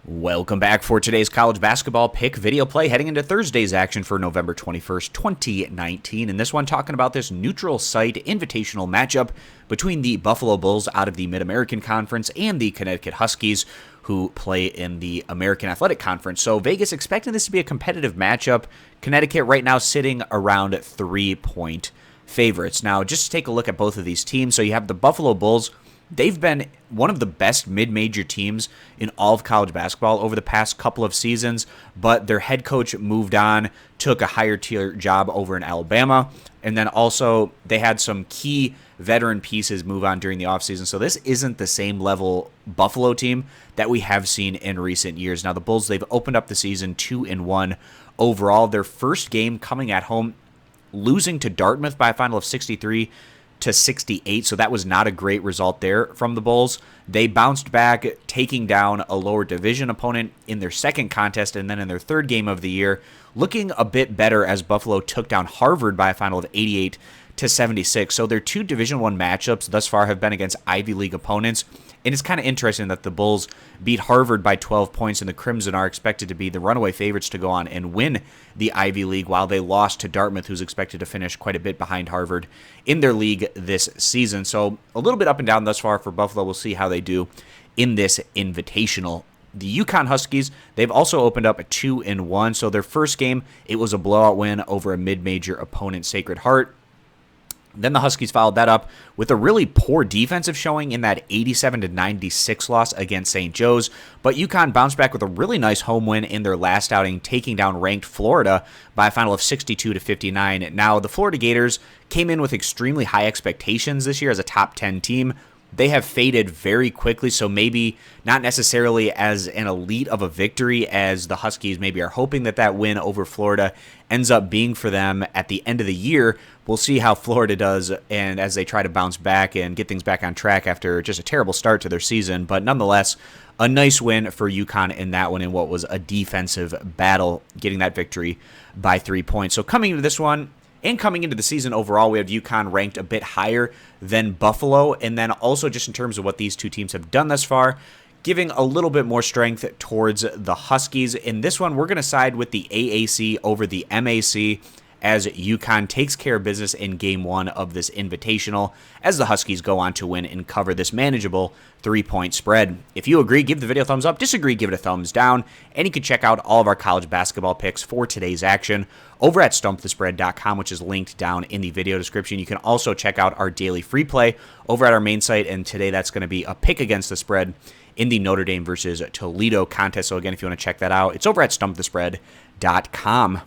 Welcome back for today's college basketball pick video play, heading into Thursday's action for November 21st, 2019. And this one talking about this neutral site invitational matchup between the Buffalo Bulls out of the Mid-American Conference and the Connecticut Huskies, who play in the American Athletic Conference. So Vegas expecting this to be a competitive matchup. Connecticut right now sitting around 3-point favorites. Now, just to take a look at both of these teams. So you have the Buffalo Bulls. They've been one of the best mid-major teams in all of college basketball over the past couple of seasons, but their head coach moved on, took a higher tier job over in Alabama, and then also they had some key veteran pieces move on during the offseason. So this isn't the same level Buffalo team that we have seen in recent years. Now the Bulls, they've opened up the season 2-1 overall. Their first game coming at home, losing to Dartmouth by a final of 63-68, so that was not a great result there from the Bulls. They bounced back, taking down a lower division opponent in their second contest, and then in their third game of the year, looking a bit better as Buffalo took down Harvard by a final of 88-76. So their two Division I matchups thus far have been against Ivy League opponents, and it's kind of interesting that the Bulls beat Harvard by 12 points, and the Crimson are expected to be the runaway favorites to go on and win the Ivy League, while they lost to Dartmouth, who's expected to finish quite a bit behind Harvard in their league this season. So a little bit up and down thus far for Buffalo. We'll see how they do in this invitational. The UConn Huskies, they've also opened up a 2-1. So their first game, it was a blowout win over a mid-major opponent, Sacred Heart. Then the Huskies followed that up with a really poor defensive showing in that 87-96 loss against St. Joe's. But UConn bounced back with a really nice home win in their last outing, taking down ranked Florida by a final of 62-59. Now, the Florida Gators came in with extremely high expectations this year as a top 10 team. They have faded very quickly, so maybe not necessarily as an elite of a victory as the Huskies maybe are hoping that win over Florida ends up being for them at the end of the year. We'll see how Florida does, and as they try to bounce back and get things back on track after just a terrible start to their season. But nonetheless, a nice win for UConn in that one in what was a defensive battle, getting that victory by 3 points. So coming into this one, and coming into the season overall, we have UConn ranked a bit higher than Buffalo. And then also just in terms of what these two teams have done thus far, giving a little bit more strength towards the Huskies. In this one, we're going to side with the AAC over the MAC as UConn takes care of business in Game 1 of this invitational, as the Huskies go on to win and cover this manageable 3-point spread. If you agree, give the video a thumbs up. Disagree, give it a thumbs down. And you can check out all of our college basketball picks for today's action over at stumpthespread.com, which is linked down in the video description. You can also check out our daily free play over at our main site, and today that's going to be a pick against the spread in the Notre Dame versus Toledo contest. So again, if you want to check that out, it's over at stumpthespread.com.